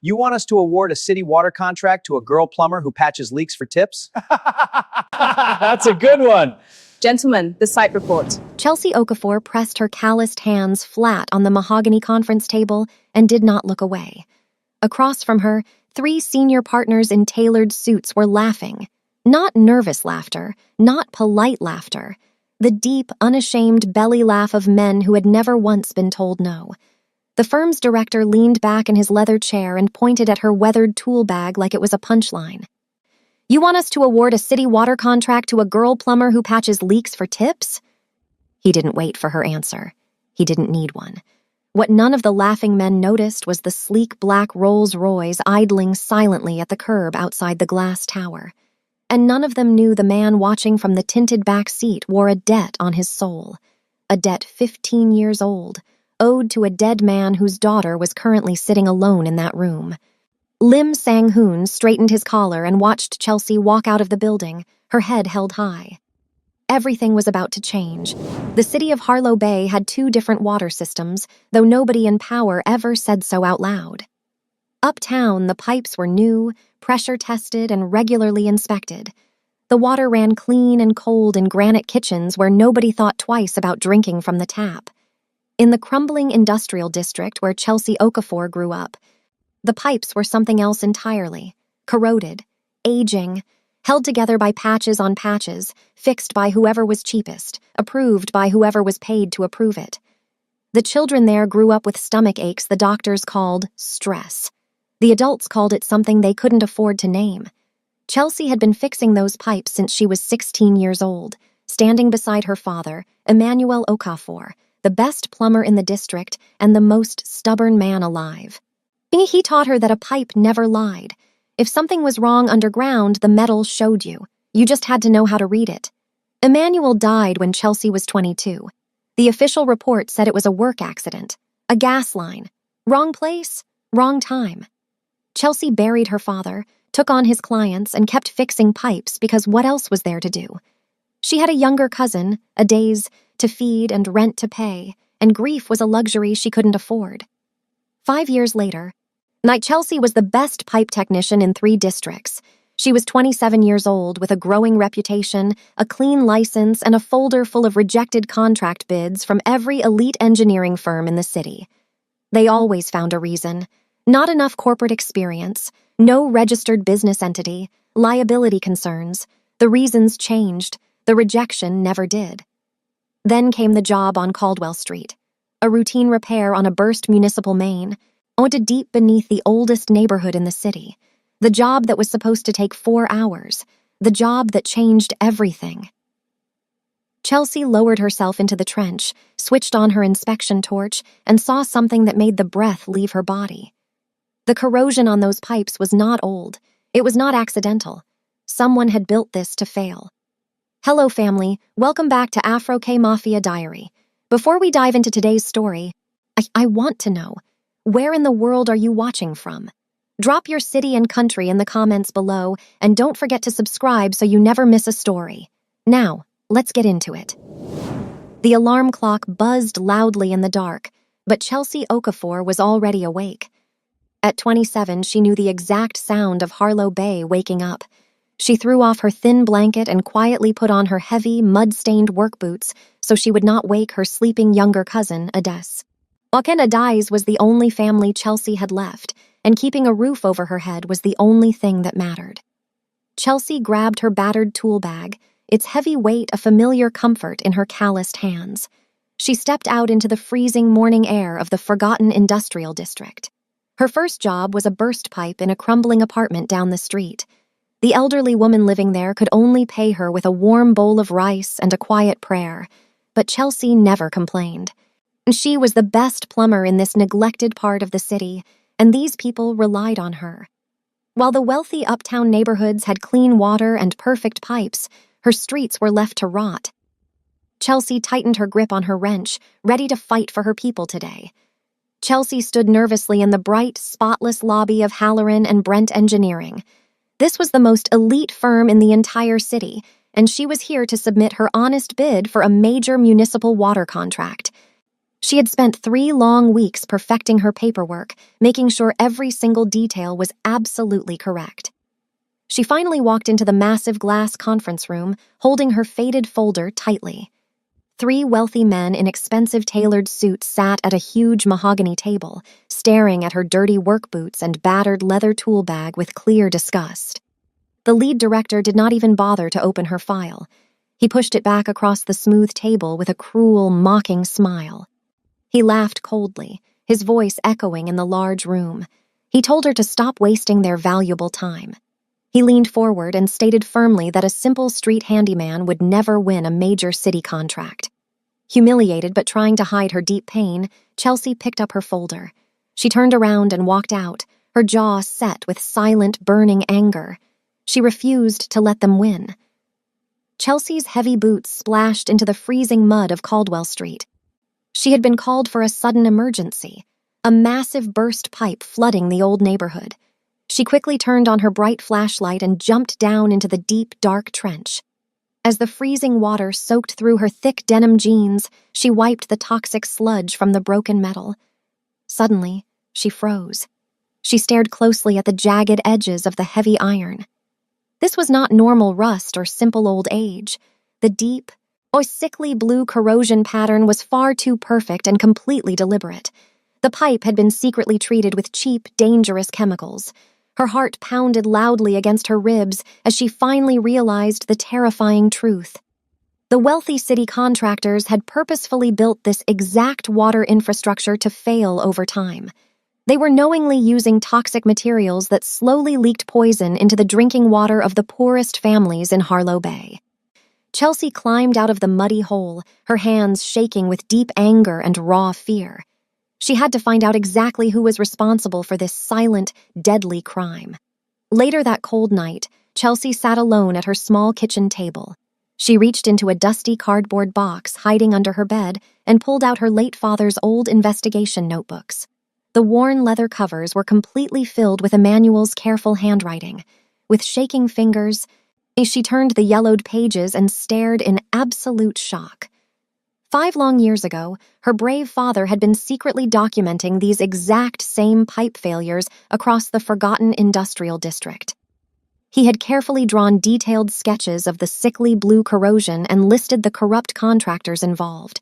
You want us to award a city water contract to a girl plumber who patches leaks for tips? That's a good one. Gentlemen, the site report. Chelsea Okafor pressed her calloused hands flat on the mahogany conference table and did not look away. Across from her, 3 senior partners in tailored suits were laughing. Not nervous laughter, not polite laughter. The deep, unashamed belly laugh of men who had never once been told no. The firm's director leaned back in his leather chair and pointed at her weathered tool bag like it was a punchline. You want us to award a city water contract to a girl plumber who patches leaks for tips? He didn't wait for her answer. He didn't need one. What none of the laughing men noticed was the sleek black Rolls-Royce idling silently at the curb outside the glass tower. And none of them knew the man watching from the tinted back seat wore a debt on his soul. A debt 15 years old, owed to a dead man whose daughter was currently sitting alone in that room. Lim Sang-hoon straightened his collar and watched Chelsea walk out of the building, her head held high. Everything was about to change. The city of Harlow Bay had 2 different water systems, though nobody in power ever said so out loud. Uptown, the pipes were new, pressure-tested, and regularly inspected. The water ran clean and cold in granite kitchens where nobody thought twice about drinking from the tap. In the crumbling industrial district where Chelsea Okafor grew up, the pipes were something else entirely, corroded, aging, held together by patches on patches, fixed by whoever was cheapest, approved by whoever was paid to approve it. The children there grew up with stomach aches the doctors called stress. The adults called it something they couldn't afford to name. Chelsea had been fixing those pipes since she was 16 years old, standing beside her father, Emmanuel Okafor, the best plumber in the district and the most stubborn man alive. He taught her that a pipe never lied. If something was wrong underground, the metal showed you. You just had to know how to read it. Emmanuel died when Chelsea was 22. The official report said it was a work accident, a gas line. Wrong place, wrong time. Chelsea buried her father, took on his clients, and kept fixing pipes because what else was there to do? She had a younger cousin, a days to feed and rent to pay, and grief was a luxury she couldn't afford. 5 years later, Chelsea was the best pipe technician in 3 districts. She was 27 years old with a growing reputation, a clean license, and a folder full of rejected contract bids from every elite engineering firm in the city. They always found a reason. Not enough corporate experience, no registered business entity, liability concerns. The reasons changed, the rejection never did. Then came the job on Caldwell Street, a routine repair on a burst municipal main, deep beneath the oldest neighborhood in the city. The job that was supposed to take 4 hours. The job that changed everything. Chelsea lowered herself into the trench, switched on her inspection torch, and saw something that made the breath leave her body. The corrosion on those pipes was not old. It was not accidental. Someone had built this to fail. Hello, family. Welcome back to Afro K Mafia Diary. Before we dive into today's story, I want to know, where in the world are you watching from? Drop your city and country in the comments below, and don't forget to subscribe so you never miss a story. Now, let's get into it. The alarm clock buzzed loudly in the dark, but Chelsea Okafor was already awake. At 27, she knew the exact sound of Harlow Bay waking up. She threw off her thin blanket and quietly put on her heavy, mud-stained work boots so she would not wake her sleeping younger cousin, Ades. Ades was the only family Chelsea had left, and keeping a roof over her head was the only thing that mattered. Chelsea grabbed her battered tool bag, its heavy weight a familiar comfort in her calloused hands. She stepped out into the freezing morning air of the forgotten industrial district. Her first job was a burst pipe in a crumbling apartment down the street. The elderly woman living there could only pay her with a warm bowl of rice and a quiet prayer, but Chelsea never complained. She was the best plumber in this neglected part of the city, and these people relied on her. While the wealthy uptown neighborhoods had clean water and perfect pipes, her streets were left to rot. Chelsea tightened her grip on her wrench, ready to fight for her people today. Chelsea stood nervously in the bright, spotless lobby of Halloran and Brent Engineering. This was the most elite firm in the entire city, and she was here to submit her honest bid for a major municipal water contract. She had spent 3 long weeks perfecting her paperwork, making sure every single detail was absolutely correct. She finally walked into the massive glass conference room, holding her faded folder tightly. 3 wealthy men in expensive tailored suits sat at a huge mahogany table, staring at her dirty work boots and battered leather tool bag with clear disgust. The lead director did not even bother to open her file. He pushed it back across the smooth table with a cruel, mocking smile. He laughed coldly, his voice echoing in the large room. He told her to stop wasting their valuable time. He leaned forward and stated firmly that a simple street handyman would never win a major city contract. Humiliated but trying to hide her deep pain, Chelsea picked up her folder. She turned around and walked out, her jaw set with silent, burning anger. She refused to let them win. Chelsea's heavy boots splashed into the freezing mud of Caldwell Street. She had been called for a sudden emergency, a massive burst pipe flooding the old neighborhood. She quickly turned on her bright flashlight and jumped down into the deep, dark trench. As the freezing water soaked through her thick denim jeans, she wiped the toxic sludge from the broken metal. Suddenly, she froze. She stared closely at the jagged edges of the heavy iron. This was not normal rust or simple old age. The deep, sickly blue corrosion pattern was far too perfect and completely deliberate. The pipe had been secretly treated with cheap, dangerous chemicals. Her heart pounded loudly against her ribs as she finally realized the terrifying truth. The wealthy city contractors had purposefully built this exact water infrastructure to fail over time. They were knowingly using toxic materials that slowly leaked poison into the drinking water of the poorest families in Harlow Bay. Chelsea climbed out of the muddy hole, her hands shaking with deep anger and raw fear. She had to find out exactly who was responsible for this silent, deadly crime. Later that cold night, Chelsea sat alone at her small kitchen table. She reached into a dusty cardboard box hiding under her bed and pulled out her late father's old investigation notebooks. The worn leather covers were completely filled with Emmanuel's careful handwriting. With shaking fingers, she turned the yellowed pages and stared in absolute shock. 5 long years ago, her brave father had been secretly documenting these exact same pipe failures across the forgotten industrial district. He had carefully drawn detailed sketches of the sickly blue corrosion and listed the corrupt contractors involved.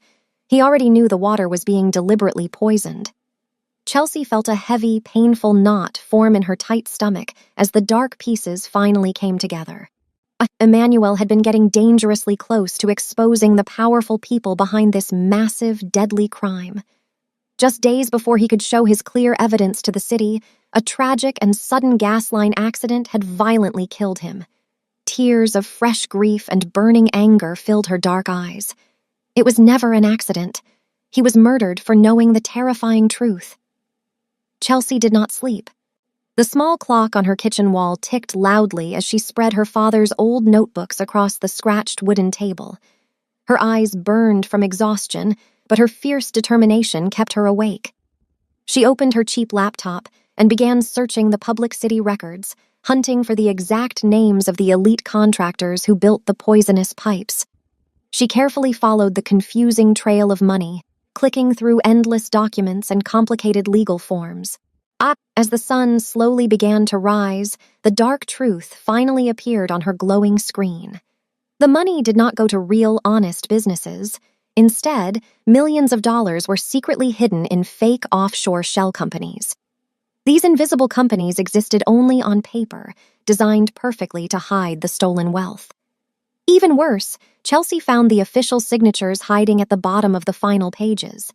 He already knew the water was being deliberately poisoned. Chelsea felt a heavy, painful knot form in her tight stomach as the dark pieces finally came together. Emmanuel had been getting dangerously close to exposing the powerful people behind this massive, deadly crime. Just days before he could show his clear evidence to the city, a tragic and sudden gas line accident had violently killed him. Tears of fresh grief and burning anger filled her dark eyes. It was never an accident. He was murdered for knowing the terrifying truth. Chelsea did not sleep. The small clock on her kitchen wall ticked loudly as she spread her father's old notebooks across the scratched wooden table. Her eyes burned from exhaustion, but her fierce determination kept her awake. She opened her cheap laptop and began searching the public city records, hunting for the exact names of the elite contractors who built the poisonous pipes. She carefully followed the confusing trail of money, clicking through endless documents and complicated legal forms. As the sun slowly began to rise, the dark truth finally appeared on her glowing screen. The money did not go to real, honest businesses. Instead, millions of dollars were secretly hidden in fake offshore shell companies. These invisible companies existed only on paper, designed perfectly to hide the stolen wealth. Even worse, Chelsea found the official signatures hiding at the bottom of the final pages.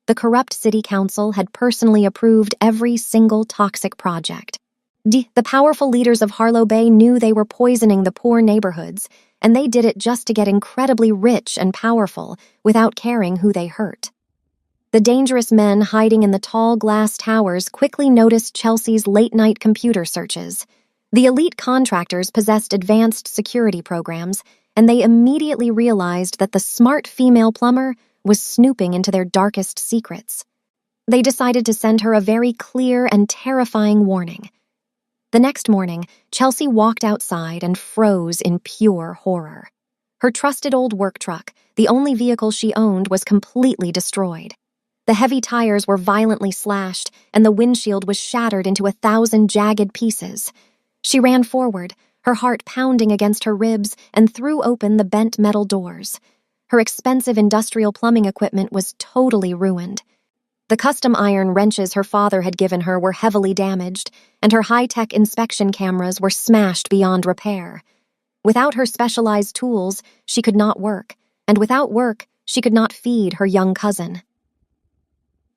The corrupt city council had personally approved every single toxic project. The powerful leaders of Harlow Bay knew they were poisoning the poor neighborhoods, and they did it just to get incredibly rich and powerful without caring who they hurt. The dangerous men hiding in the tall glass towers quickly noticed Chelsea's late-night computer searches. The elite contractors possessed advanced security programs, and they immediately realized that the smart female plumber was snooping into their darkest secrets. They decided to send her a very clear and terrifying warning. The next morning, Chelsea walked outside and froze in pure horror. Her trusted old work truck, the only vehicle she owned, was completely destroyed. The heavy tires were violently slashed, and the windshield was shattered into 1,000 jagged pieces. She ran forward, her heart pounding against her ribs, and threw open the bent metal doors. Her expensive industrial plumbing equipment was totally ruined. The custom iron wrenches her father had given her were heavily damaged, and her high-tech inspection cameras were smashed beyond repair. Without her specialized tools, she could not work, and without work, she could not feed her young cousin.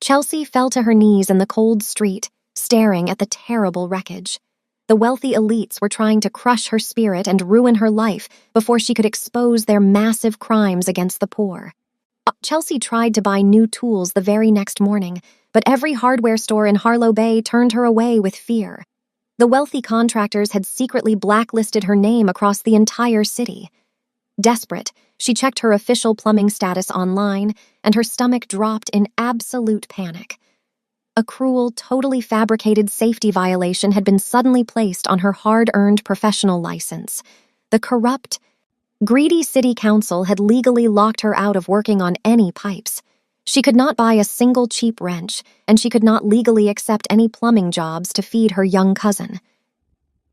Chelsea fell to her knees in the cold street, staring at the terrible wreckage. The wealthy elites were trying to crush her spirit and ruin her life before she could expose their massive crimes against the poor. Chelsea tried to buy new tools the very next morning, but every hardware store in Harlow Bay turned her away with fear. The wealthy contractors had secretly blacklisted her name across the entire city. Desperate, she checked her official plumbing status online, and her stomach dropped in absolute panic. A cruel, totally fabricated safety violation had been suddenly placed on her hard-earned professional license. The corrupt, greedy city council had legally locked her out of working on any pipes. She could not buy a single cheap wrench, and she could not legally accept any plumbing jobs to feed her young cousin.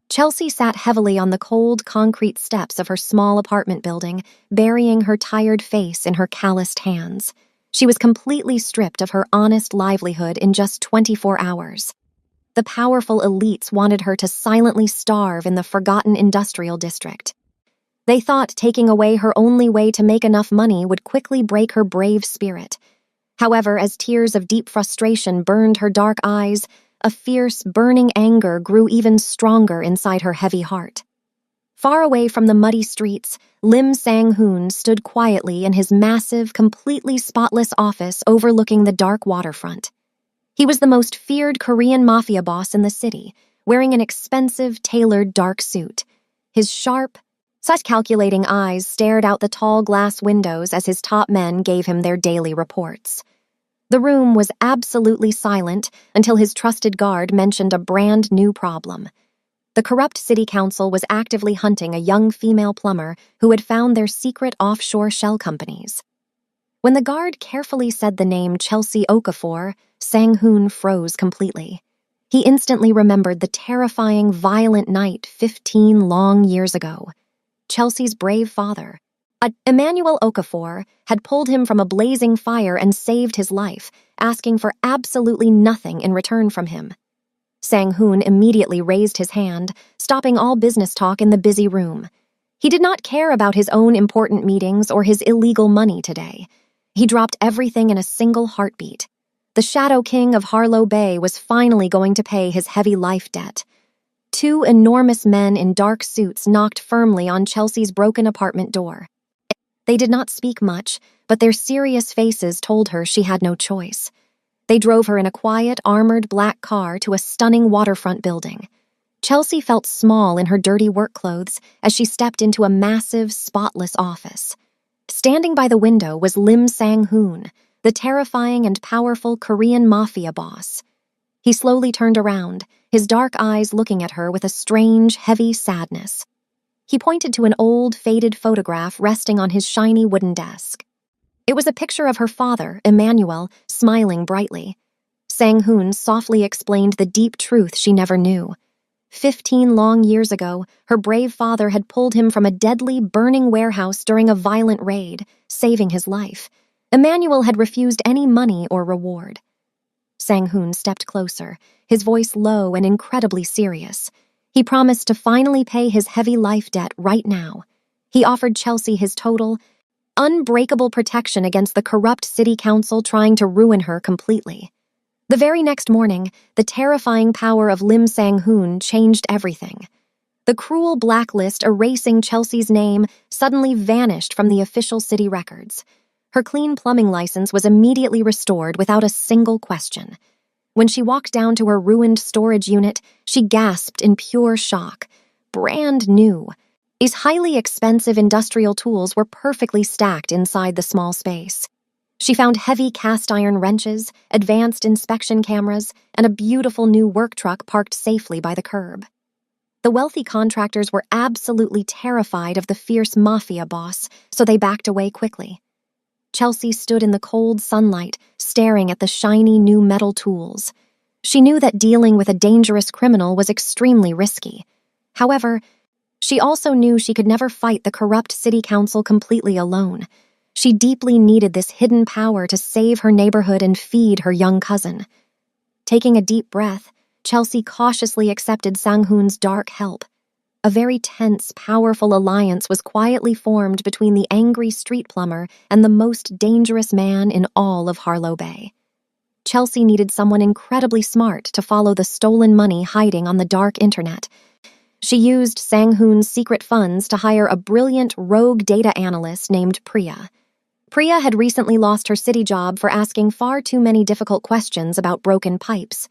Chelsea sat heavily on the cold concrete steps of her small apartment building, burying her tired face in her calloused hands. She was completely stripped of her honest livelihood in just 24 hours. The powerful elites wanted her to silently starve in the forgotten industrial district. They thought taking away her only way to make enough money would quickly break her brave spirit. However, as tears of deep frustration burned her dark eyes, a fierce, burning anger grew even stronger inside her heavy heart. Far away from the muddy streets, Lim Sang-hoon stood quietly in his massive, completely spotless office overlooking the dark waterfront. He was the most feared Korean mafia boss in the city, wearing an expensive, tailored dark suit. His sharp, such calculating eyes stared out the tall glass windows as his top men gave him their daily reports. The room was absolutely silent until his trusted guard mentioned a brand new problem. The corrupt city council was actively hunting a young female plumber who had found their secret offshore shell companies. When the guard carefully said the name Chelsea Okafor, Sang-hoon froze completely. He instantly remembered the terrifying, violent night 15 long years ago. Chelsea's brave father, Emmanuel Okafor, had pulled him from a blazing fire and saved his life, asking for absolutely nothing in return from him. Sang-hoon immediately raised his hand, stopping all business talk in the busy room. He did not care about his own important meetings or his illegal money today. He dropped everything in a single heartbeat. The Shadow King of Harlow Bay was finally going to pay his heavy life debt. Two enormous men in dark suits knocked firmly on Chelsea's broken apartment door. They did not speak much, but their serious faces told her she had no choice. They drove her in a quiet, armored black car to a stunning waterfront building. Chelsea felt small in her dirty work clothes as she stepped into a massive, spotless office. Standing by the window was Lim Sang-hoon, the terrifying and powerful Korean mafia boss. He slowly turned around, his dark eyes looking at her with a strange, heavy sadness. He pointed to an old, faded photograph resting on his shiny wooden desk. It was a picture of her father, Emmanuel, smiling brightly. Sang-hoon softly explained the deep truth she never knew. 15 long years ago, her brave father had pulled him from a deadly, burning warehouse during a violent raid, saving his life. Emmanuel had refused any money or reward. Sang-hoon stepped closer, his voice low and incredibly serious. He promised to finally pay his heavy life debt right now. He offered Chelsea his total, unbreakable protection against the corrupt city council trying to ruin her completely. The very next morning, the terrifying power of Lim Sang-hoon changed everything. The cruel blacklist erasing Chelsea's name suddenly vanished from the official city records. Her clean plumbing license was immediately restored without a single question. When she walked down to her ruined storage unit, she gasped in pure shock. Brand new. These highly expensive industrial tools were perfectly stacked inside the small space. She found heavy cast-iron wrenches, advanced inspection cameras, and a beautiful new work truck parked safely by the curb. The wealthy contractors were absolutely terrified of the fierce mafia boss, so they backed away quickly. Chelsea stood in the cold sunlight, staring at the shiny new metal tools. She knew that dealing with a dangerous criminal was extremely risky. However, she also knew she could never fight the corrupt city council completely alone. She deeply needed this hidden power to save her neighborhood and feed her young cousin. Taking a deep breath, Chelsea cautiously accepted Sang-hoon's dark help. A very tense, powerful alliance was quietly formed between the angry street plumber and the most dangerous man in all of Harlow Bay. Chelsea needed someone incredibly smart to follow the stolen money hiding on the dark internet. She used Sang-hoon's secret funds to hire a brilliant rogue data analyst named Priya. Priya had recently lost her city job for asking far too many difficult questions about broken pipes.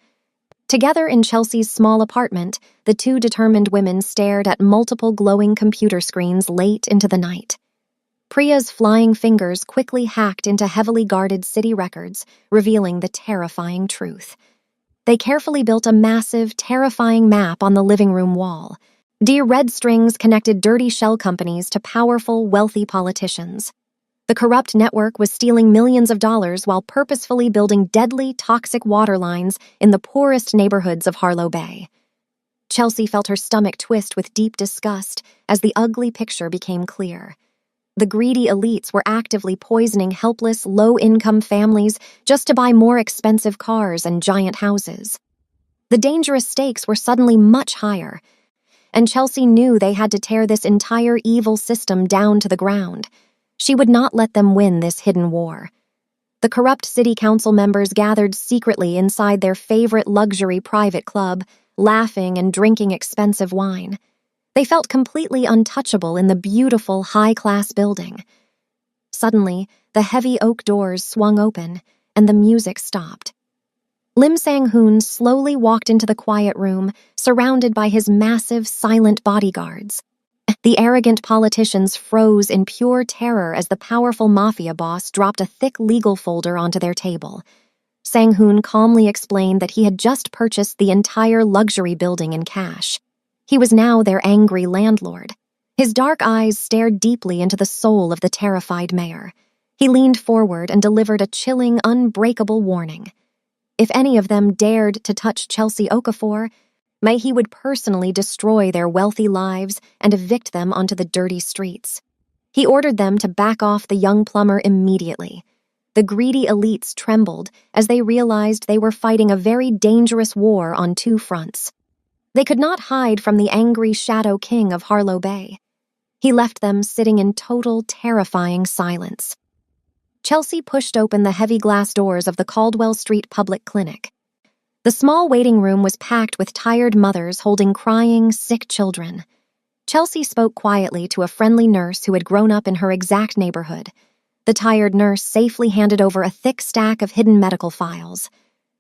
Together in Chelsea's small apartment, the two determined women stared at multiple glowing computer screens late into the night. Priya's flying fingers quickly hacked into heavily guarded city records, revealing the terrifying truth. They carefully built a massive, terrifying map on the living room wall. Red strings connected dirty shell companies to powerful, wealthy politicians. The corrupt network was stealing millions of dollars while purposefully building deadly, toxic water lines in the poorest neighborhoods of Harlow Bay. Chelsea felt her stomach twist with deep disgust as the ugly picture became clear. The greedy elites were actively poisoning helpless, low-income families just to buy more expensive cars and giant houses. The dangerous stakes were suddenly much higher, and Chelsea knew they had to tear this entire evil system down to the ground. She would not let them win this hidden war. The corrupt city council members gathered secretly inside their favorite luxury private club, laughing and drinking expensive wine. They felt completely untouchable in the beautiful, high-class building. Suddenly, the heavy oak doors swung open, and the music stopped. Lim Sang-hoon slowly walked into the quiet room, surrounded by his massive, silent bodyguards. The arrogant politicians froze in pure terror as the powerful Mafia boss dropped a thick legal folder onto their table. Sang-hoon calmly explained that he had just purchased the entire luxury building in cash. He was now their angry landlord. His dark eyes stared deeply into the soul of the terrified mayor. He leaned forward and delivered a chilling, unbreakable warning. If any of them dared to touch Chelsea Okafor, he would personally destroy their wealthy lives and evict them onto the dirty streets. He ordered them to back off the young plumber immediately. The greedy elites trembled as they realized they were fighting a very dangerous war on two fronts. They could not hide from the angry Shadow King of Harlow Bay. He left them sitting in total, terrifying silence. Chelsea pushed open the heavy glass doors of the Caldwell Street Public Clinic. The small waiting room was packed with tired mothers holding crying, sick children. Chelsea spoke quietly to a friendly nurse who had grown up in her exact neighborhood. The tired nurse safely handed over a thick stack of hidden medical files.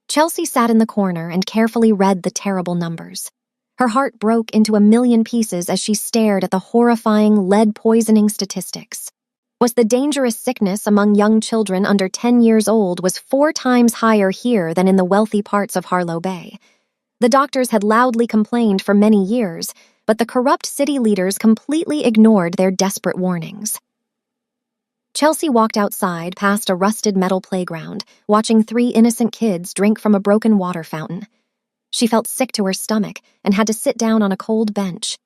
Chelsea sat in the corner and carefully read the terrible numbers. Her heart broke into a million pieces as she stared at the horrifying lead-poisoning statistics. The dangerous sickness among young children under 10 years old was 4 times higher here than in the wealthy parts of Harlow Bay. The doctors had loudly complained for many years, but the corrupt city leaders completely ignored their desperate warnings. Chelsea walked outside past a rusted metal playground, watching 3 innocent kids drink from a broken water fountain. She felt sick to her stomach and had to sit down on a cold bench.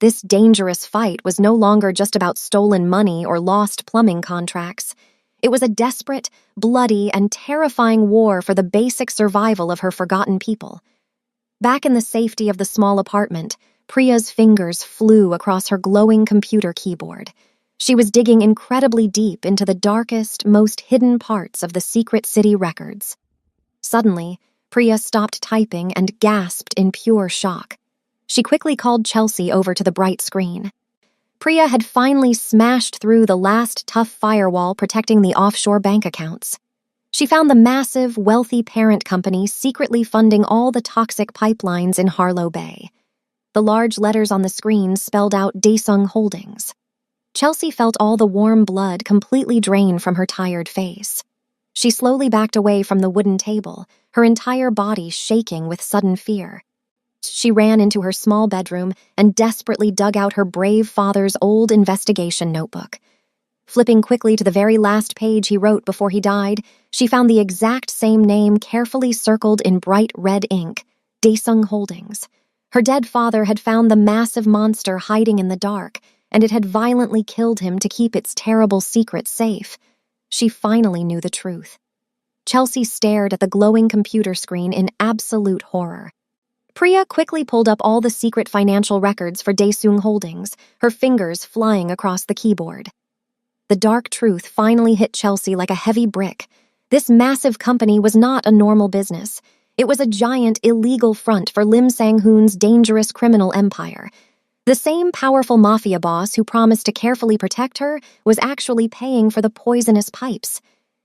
This dangerous fight was no longer just about stolen money or lost plumbing contracts. It was a desperate, bloody, and terrifying war for the basic survival of her forgotten people. Back in the safety of the small apartment, Priya's fingers flew across her glowing computer keyboard. She was digging incredibly deep into the darkest, most hidden parts of the secret city records. Suddenly, Priya stopped typing and gasped in pure shock. She quickly called Chelsea over to the bright screen. Priya had finally smashed through the last tough firewall protecting the offshore bank accounts. She found the massive, wealthy parent company secretly funding all the toxic pipelines in Harlow Bay. The large letters on the screen spelled out Daesung Holdings. Chelsea felt all the warm blood completely drain from her tired face. She slowly backed away from the wooden table, her entire body shaking with sudden fear. She ran into her small bedroom and desperately dug out her brave father's old investigation notebook. Flipping quickly to the very last page he wrote before he died, she found the exact same name carefully circled in bright red ink, Daesung Holdings. Her dead father had found the massive monster hiding in the dark, and it had violently killed him to keep its terrible secret safe. She finally knew the truth. Chelsea stared at the glowing computer screen in absolute horror. Priya quickly pulled up all the secret financial records for Daesung Holdings, her fingers flying across the keyboard. The dark truth finally hit Chelsea like a heavy brick. This massive company was not a normal business. It was a giant illegal front for Lim Sang-hoon's dangerous criminal empire. The same powerful mafia boss who promised to carefully protect her was actually paying for the poisonous pipes.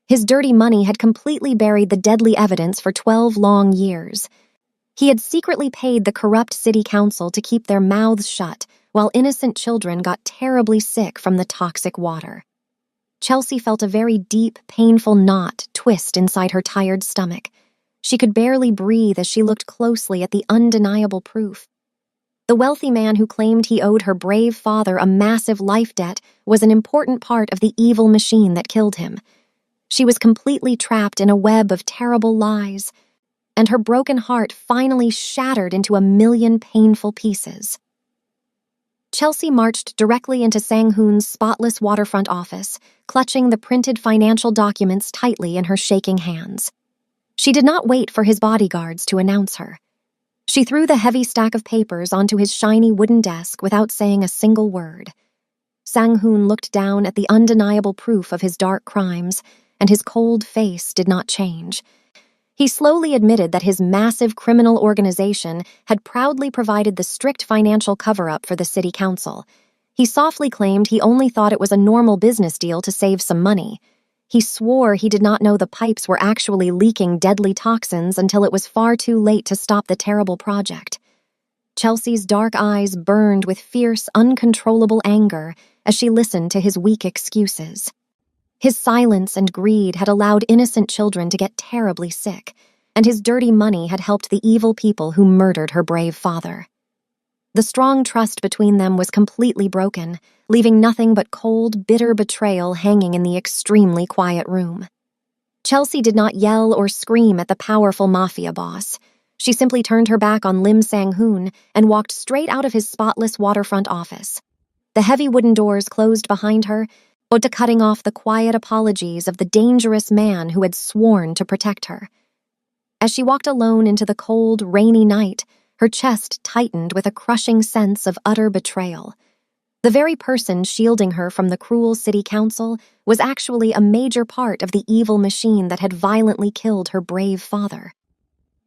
His dirty money had completely buried the deadly evidence for 12 long years. He had secretly paid the corrupt city council to keep their mouths shut, while innocent children got terribly sick from the toxic water. Chelsea felt a very deep, painful knot twist inside her tired stomach. She could barely breathe as she looked closely at the undeniable proof. The wealthy man who claimed he owed her brave father a massive life debt was an important part of the evil machine that killed him. She was completely trapped in a web of terrible lies, and her broken heart finally shattered into a million painful pieces. Chelsea marched directly into Sang-hoon's spotless waterfront office, clutching the printed financial documents tightly in her shaking hands. She did not wait for his bodyguards to announce her. She threw the heavy stack of papers onto his shiny wooden desk without saying a single word. Sang-hoon looked down at the undeniable proof of his dark crimes, and his cold face did not change. He slowly admitted that his massive criminal organization had proudly provided the strict financial cover-up for the city council. He softly claimed he only thought it was a normal business deal to save some money. He swore he did not know the pipes were actually leaking deadly toxins until it was far too late to stop the terrible project. Chelsea's dark eyes burned with fierce, uncontrollable anger as she listened to his weak excuses. His silence and greed had allowed innocent children to get terribly sick, and his dirty money had helped the evil people who murdered her brave father. The strong trust between them was completely broken, leaving nothing but cold, bitter betrayal hanging in the extremely quiet room. Chelsea did not yell or scream at the powerful mafia boss. She simply turned her back on Lim Sang-hoon and walked straight out of his spotless waterfront office. The heavy wooden doors closed behind her, to cutting off the quiet apologies of the dangerous man who had sworn to protect her. As she walked alone into the cold, rainy night, her chest tightened with a crushing sense of utter betrayal. The very person shielding her from the cruel city council was actually a major part of the evil machine that had violently killed her brave father.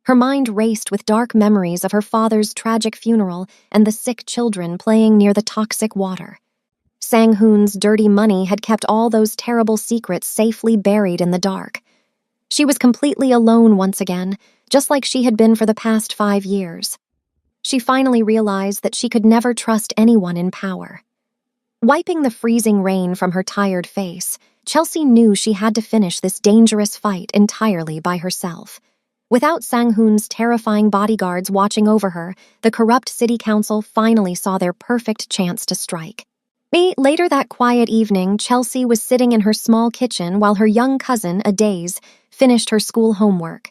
Her mind raced with dark memories of her father's tragic funeral and the sick children playing near the toxic water. Sang-hoon's dirty money had kept all those terrible secrets safely buried in the dark. She was completely alone once again, just like she had been for the past 5 years. She finally realized that she could never trust anyone in power. Wiping the freezing rain from her tired face, Chelsea knew she had to finish this dangerous fight entirely by herself. Without Sang-hoon's terrifying bodyguards watching over her, the corrupt city council finally saw their perfect chance to strike. Later that quiet evening, Chelsea was sitting in her small kitchen while her young cousin, Adaze, finished her school homework.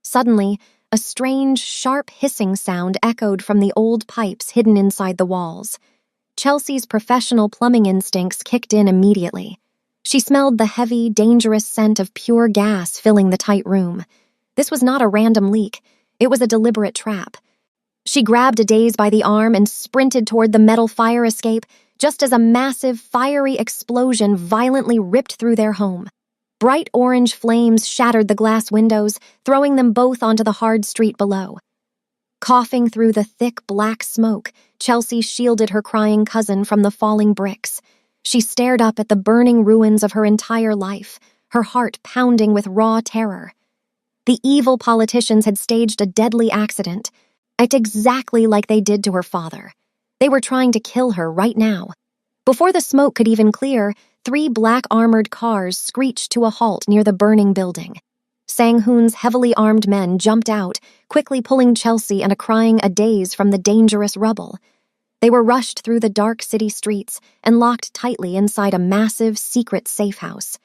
Suddenly, a strange, sharp hissing sound echoed from the old pipes hidden inside the walls. Chelsea's professional plumbing instincts kicked in immediately. She smelled the heavy, dangerous scent of pure gas filling the tight room. This was not a random leak. It was a deliberate trap. She grabbed Adaze by the arm and sprinted toward the metal fire escape, just as a massive, fiery explosion violently ripped through their home. Bright orange flames shattered the glass windows, throwing them both onto the hard street below. Coughing through the thick, black smoke, Chelsea shielded her crying cousin from the falling bricks. She stared up at the burning ruins of her entire life, her heart pounding with raw terror. The evil politicians had staged a deadly accident, exactly like they did to her father. They were trying to kill her right now. Before the smoke could even clear, 3 black armored cars screeched to a halt near the burning building. Sang-hoon's heavily armed men jumped out, quickly pulling Chelsea and a crying Adaze from the dangerous rubble. They were rushed through the dark city streets and locked tightly inside a massive, secret safe house.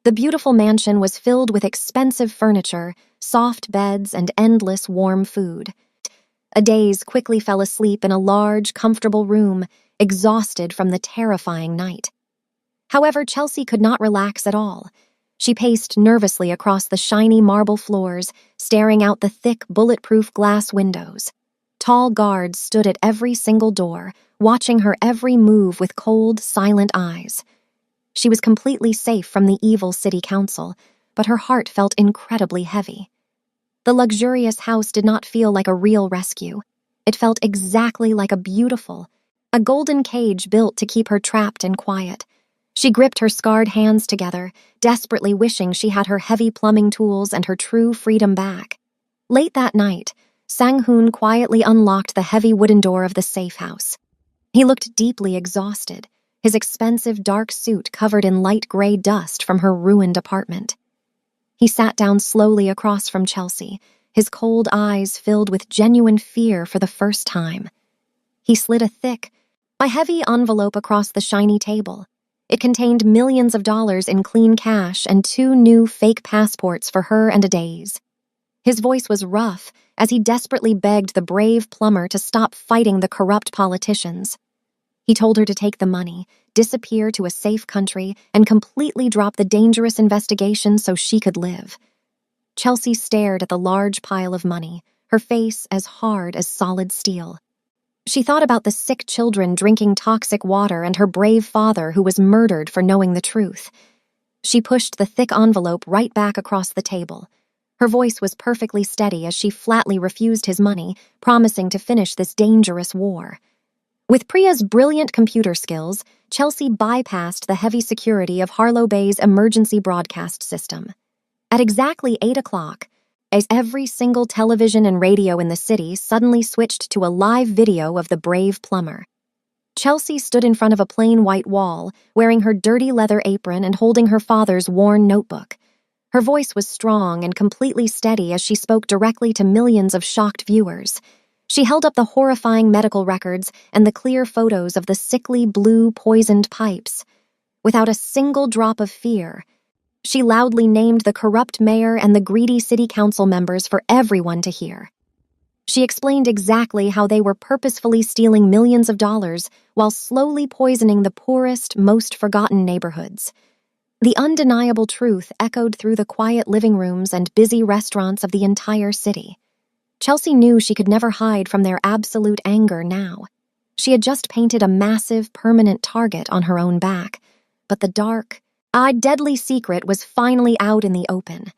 The beautiful mansion was filled with expensive furniture, soft beds, and endless warm food. Adaze quickly fell asleep in a large, comfortable room, exhausted from the terrifying night. However, Chelsea could not relax at all. She paced nervously across the shiny marble floors, staring out the thick, bulletproof glass windows. Tall guards stood at every single door, watching her every move with cold, silent eyes. She was completely safe from the evil city council, but her heart felt incredibly heavy. The luxurious house did not feel like a real rescue. It felt exactly like a golden cage built to keep her trapped and quiet. She gripped her scarred hands together, desperately wishing she had her heavy plumbing tools and her true freedom back. Late that night, Sang-hoon quietly unlocked the heavy wooden door of the safe house. He looked deeply exhausted, his expensive dark suit covered in light gray dust from her ruined apartment. He sat down slowly across from Chelsea, his cold eyes filled with genuine fear for the first time. He slid a heavy envelope across the shiny table. It contained millions of dollars in clean cash and 2 new fake passports for her and Adaze. His voice was rough as he desperately begged the brave plumber to stop fighting the corrupt politicians. He told her to take the money, disappear to a safe country, and completely drop the dangerous investigation so she could live. Chelsea stared at the large pile of money, her face as hard as solid steel. She thought about the sick children drinking toxic water and her brave father who was murdered for knowing the truth. She pushed the thick envelope right back across the table. Her voice was perfectly steady as she flatly refused his money, promising to finish this dangerous war. With Priya's brilliant computer skills, Chelsea bypassed the heavy security of Harlow Bay's emergency broadcast system. At exactly 8 o'clock, as every single television and radio in the city suddenly switched to a live video of the brave plumber. Chelsea stood in front of a plain white wall, wearing her dirty leather apron and holding her father's worn notebook. Her voice was strong and completely steady as she spoke directly to millions of shocked viewers. She held up the horrifying medical records and the clear photos of the sickly blue poisoned pipes. Without a single drop of fear, she loudly named the corrupt mayor and the greedy city council members for everyone to hear. She explained exactly how they were purposefully stealing millions of dollars while slowly poisoning the poorest, most forgotten neighborhoods. The undeniable truth echoed through the quiet living rooms and busy restaurants of the entire city. Chelsea knew she could never hide from their absolute anger now. She had just painted a massive, permanent target on her own back, but the dark, deadly secret was finally out in the open.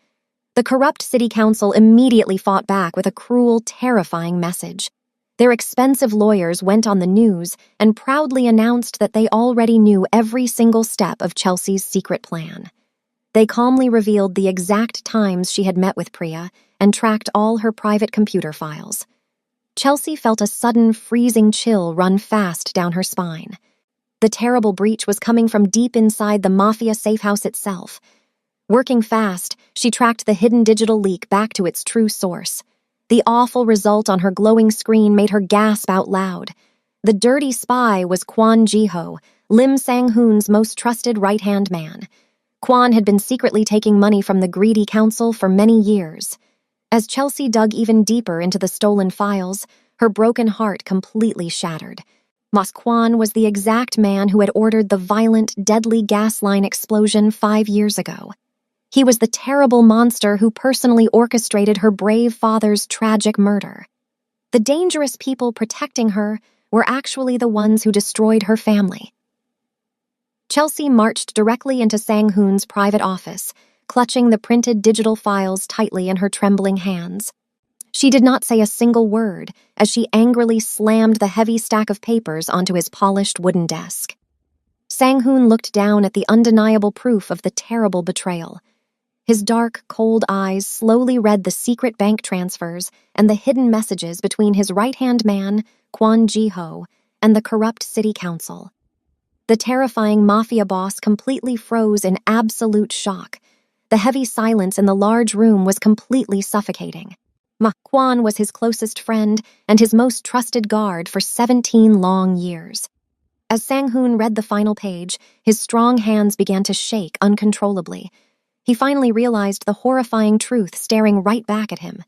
The corrupt city council immediately fought back with a cruel, terrifying message. Their expensive lawyers went on the news and proudly announced that they already knew every single step of Chelsea's secret plan. They calmly revealed the exact times she had met with Priya and tracked all her private computer files. Chelsea felt a sudden freezing chill run fast down her spine. The terrible breach was coming from deep inside the Mafia safehouse itself. Working fast, she tracked the hidden digital leak back to its true source. The awful result on her glowing screen made her gasp out loud. The dirty spy was Kwon Ji-ho, Lim Sang-hoon's most trusted right-hand man. Kwon had been secretly taking money from the greedy council for many years. As Chelsea dug even deeper into the stolen files, her broken heart completely shattered. Kwon was the exact man who had ordered the violent, deadly gas line explosion 5 years ago. He was the terrible monster who personally orchestrated her brave father's tragic murder. The dangerous people protecting her were actually the ones who destroyed her family. Chelsea marched directly into Sang-hoon's private office, clutching the printed digital files tightly in her trembling hands. She did not say a single word as she angrily slammed the heavy stack of papers onto his polished wooden desk. Sang-hoon looked down at the undeniable proof of the terrible betrayal. His dark, cold eyes slowly read the secret bank transfers and the hidden messages between his right-hand man, Kwon Ji-ho, and the corrupt city council. The terrifying Mafia boss completely froze in absolute shock. The heavy silence in the large room was completely suffocating. Quan was his closest friend and his most trusted guard for 17 long years. As Sang-hoon read the final page, his strong hands began to shake uncontrollably. He finally realized the horrifying truth staring right back at him.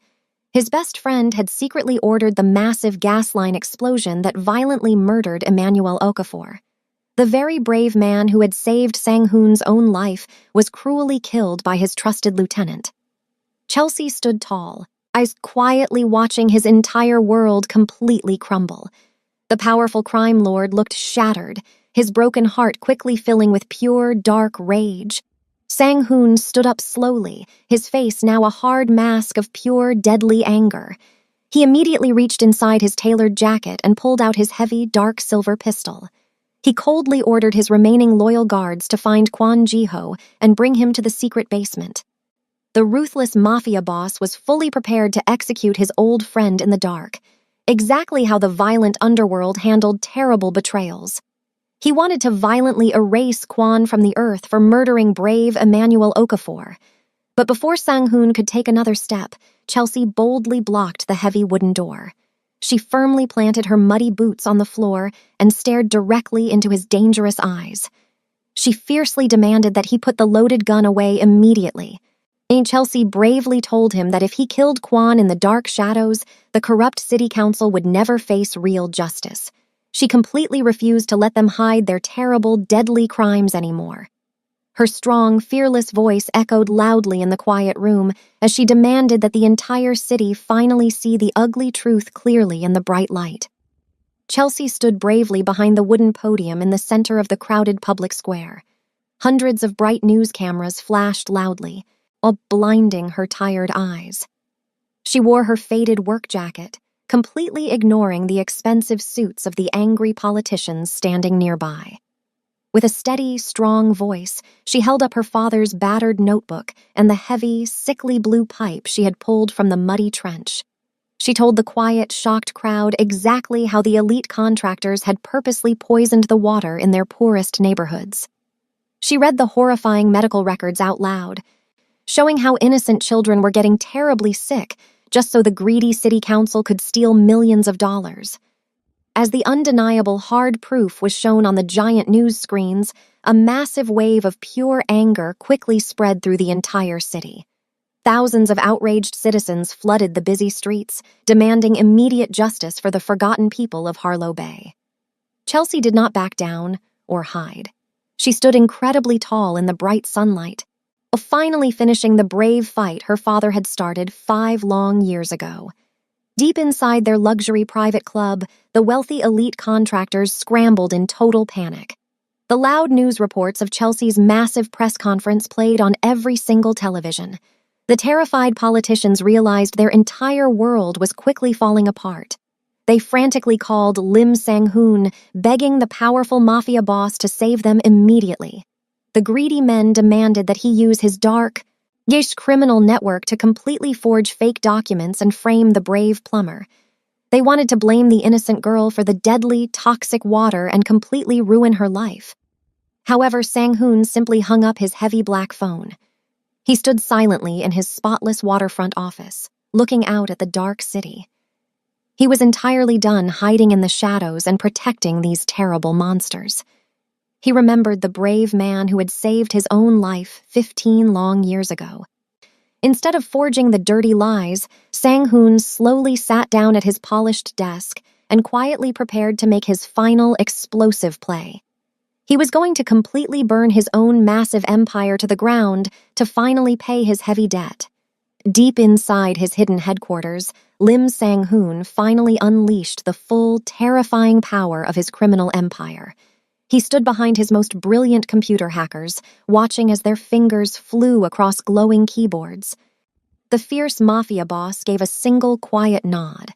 His best friend had secretly ordered the massive gas line explosion that violently murdered Emmanuel Okafor. The very brave man who had saved Sang-hoon's own life was cruelly killed by his trusted lieutenant. Chelsea stood tall, eyes quietly watching his entire world completely crumble. The powerful crime lord looked shattered, his broken heart quickly filling with pure, dark rage. Sang-hoon stood up slowly, his face now a hard mask of pure, deadly anger. He immediately reached inside his tailored jacket and pulled out his heavy, dark silver pistol. He coldly ordered his remaining loyal guards to find Kwon Ji-ho and bring him to the secret basement. The ruthless Mafia boss was fully prepared to execute his old friend in the dark, exactly how the violent underworld handled terrible betrayals. He wanted to violently erase Kwon from the earth for murdering brave Emmanuel Okafor. But before Sang-hoon could take another step, Chelsea boldly blocked the heavy wooden door. She firmly planted her muddy boots on the floor and stared directly into his dangerous eyes. She fiercely demanded that he put the loaded gun away immediately. Chelsea bravely told him that if he killed Kwon in the dark shadows, the corrupt city council would never face real justice. She completely refused to let them hide their terrible, deadly crimes anymore. Her strong, fearless voice echoed loudly in the quiet room as she demanded that the entire city finally see the ugly truth clearly in the bright light. Chelsea stood bravely behind the wooden podium in the center of the crowded public square. Hundreds of bright news cameras flashed loudly, while blinding her tired eyes. She wore her faded work jacket, completely ignoring the expensive suits of the angry politicians standing nearby. With a steady, strong voice, she held up her father's battered notebook and the heavy, sickly blue pipe she had pulled from the muddy trench. She told the quiet, shocked crowd exactly how the elite contractors had purposely poisoned the water in their poorest neighborhoods. She read the horrifying medical records out loud, showing how innocent children were getting terribly sick just so the greedy city council could steal millions of dollars. As the undeniable hard proof was shown on the giant news screens, a massive wave of pure anger quickly spread through the entire city. Thousands of outraged citizens flooded the busy streets, demanding immediate justice for the forgotten people of Harlow Bay. Chelsea did not back down or hide. She stood incredibly tall in the bright sunlight, finally finishing the brave fight her father had started 5 long years ago. Deep inside their luxury private club, the wealthy elite contractors scrambled in total panic. The loud news reports of Chelsea's massive press conference played on every single television. The terrified politicians realized their entire world was quickly falling apart. They frantically called Lim Sang-hoon, begging the powerful Mafia boss to save them immediately. The greedy men demanded that he use his dark, criminal network to completely forge fake documents and frame the brave Plumber. They wanted to blame the innocent girl for the deadly, toxic water and completely ruin her life. However, Sang-hoon simply hung up his heavy black phone. He stood silently in his spotless waterfront office, looking out at the dark city. He was entirely done hiding in the shadows and protecting these terrible monsters. He remembered the brave man who had saved his own life 15 long years ago. Instead of forging the dirty lies, Sang-hoon slowly sat down at his polished desk and quietly prepared to make his final explosive play. He was going to completely burn his own massive empire to the ground to finally pay his heavy debt. Deep inside his hidden headquarters, Lim Sang-hoon finally unleashed the full, terrifying power of his criminal empire. He stood behind his most brilliant computer hackers, watching as their fingers flew across glowing keyboards. The fierce Mafia boss gave a single quiet nod.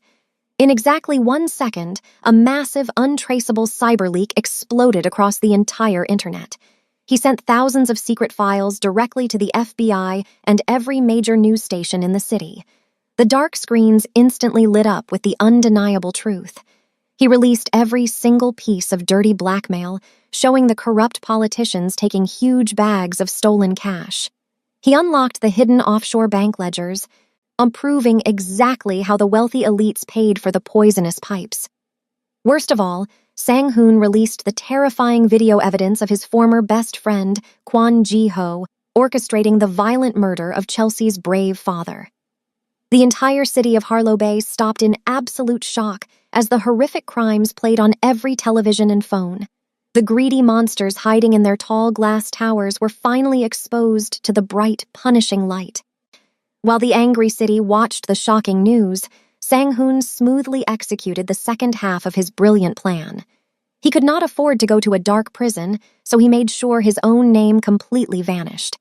In exactly 1 second, a massive, untraceable cyber leak exploded across the entire internet. He sent thousands of secret files directly to the FBI and every major news station in the city. The dark screens instantly lit up with the undeniable truth. He released every single piece of dirty blackmail, showing the corrupt politicians taking huge bags of stolen cash. He unlocked the hidden offshore bank ledgers, proving exactly how the wealthy elites paid for the poisonous pipes. Worst of all, Sang-hoon released the terrifying video evidence of his former best friend, Kwon Ji-ho, orchestrating the violent murder of Chelsea's brave father. The entire city of Harlow Bay stopped in absolute shock as the horrific crimes played on every television and phone. The greedy monsters hiding in their tall glass towers were finally exposed to the bright, punishing light. While the angry city watched the shocking news, Sang-hoon smoothly executed the second half of his brilliant plan. He could not afford to go to a dark prison, so he made sure his own name completely vanished.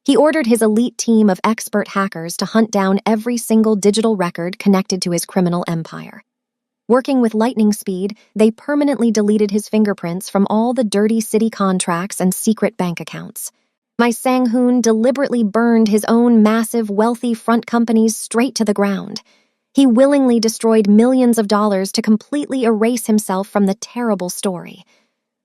He ordered his elite team of expert hackers to hunt down every single digital record connected to his criminal empire. Working with lightning speed, they permanently deleted his fingerprints from all the dirty city contracts and secret bank accounts. Sang-hoon deliberately burned his own massive, wealthy front companies straight to the ground. He willingly destroyed millions of dollars to completely erase himself from the terrible story.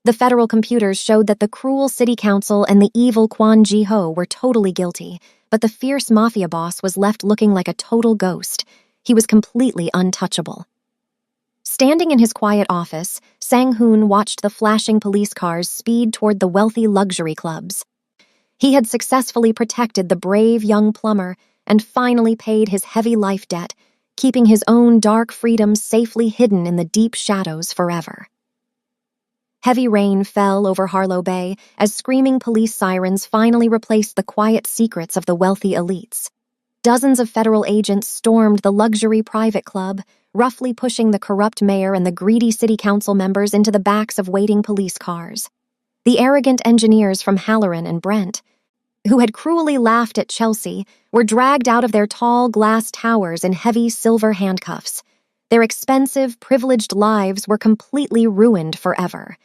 The federal computers showed that the cruel city council and the evil Kwon Ji-ho were totally guilty, but the fierce mafia boss was left looking like a total ghost. He was completely untouchable. Standing in his quiet office, Sang-hoon watched the flashing police cars speed toward the wealthy luxury clubs. He had successfully protected the brave young plumber and finally paid his heavy life debt, keeping his own dark freedoms safely hidden in the deep shadows forever. Heavy rain fell over Harlow Bay as screaming police sirens finally replaced the quiet secrets of the wealthy elites. Dozens of federal agents stormed the luxury private club, roughly pushing the corrupt mayor and the greedy city council members into the backs of waiting police cars. The arrogant engineers from Halloran and Brent, who had cruelly laughed at Chelsea, were dragged out of their tall glass towers in heavy silver handcuffs. Their expensive, privileged lives were completely ruined forever.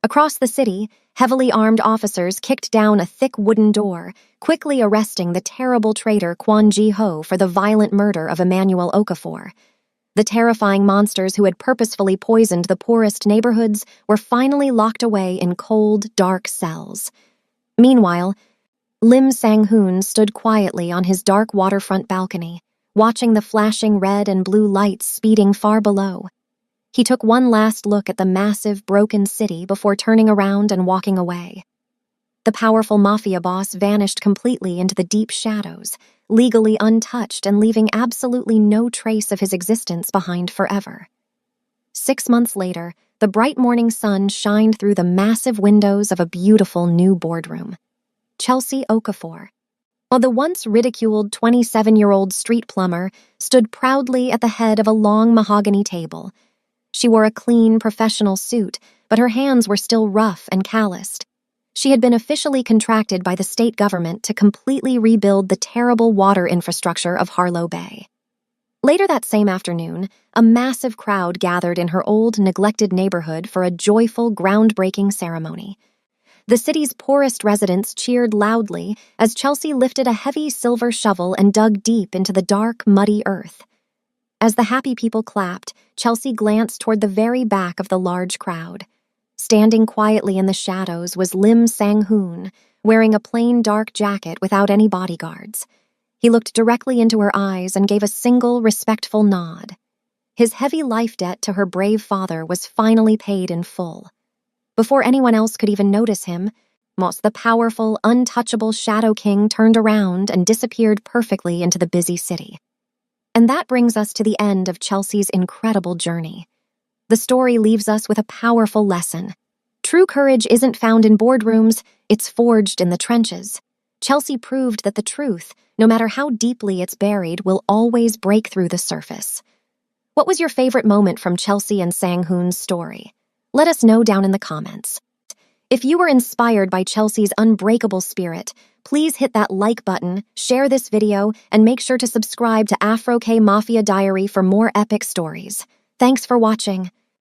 Across the city, heavily armed officers kicked down a thick wooden door, quickly arresting the terrible traitor Kwon Ji-ho for the violent murder of Emmanuel Okafor. The terrifying monsters who had purposefully poisoned the poorest neighborhoods were finally locked away in cold, dark cells. Meanwhile, Lim Sang-hoon stood quietly on his dark waterfront balcony, watching the flashing red and blue lights speeding far below. He took one last look at the massive, broken city before turning around and walking away. The powerful mafia boss vanished completely into the deep shadows, legally untouched and leaving absolutely no trace of his existence behind forever. 6 months later, the bright morning sun shined through the massive windows of a beautiful new boardroom. Chelsea Okafor, while the once ridiculed 27-year-old street plumber stood proudly at the head of a long mahogany table. She wore a clean, professional suit, but her hands were still rough and calloused. She had been officially contracted by the state government to completely rebuild the terrible water infrastructure of Harlow Bay. Later that same afternoon, a massive crowd gathered in her old, neglected neighborhood for a joyful, groundbreaking ceremony. The city's poorest residents cheered loudly as Chelsea lifted a heavy silver shovel and dug deep into the dark, muddy earth. As the happy people clapped, Chelsea glanced toward the very back of the large crowd. Standing quietly in the shadows was Lim Sang-hoon, wearing a plain dark jacket without any bodyguards. He looked directly into her eyes and gave a single respectful nod. His heavy life debt to her brave father was finally paid in full. Before anyone else could even notice him, the powerful, untouchable Shadow King turned around and disappeared perfectly into the busy city. And that brings us to the end of Chelsea's incredible journey. The story leaves us with a powerful lesson. True courage isn't found in boardrooms, it's forged in the trenches. Chelsea proved that the truth, no matter how deeply it's buried, will always break through the surface. What was your favorite moment from Chelsea and Sang-hoon's story? Let us know down in the comments. If you were inspired by Chelsea's unbreakable spirit, please hit that like button, share this video, and make sure to subscribe to Afro K Mafia Diary for more epic stories. Thanks for watching.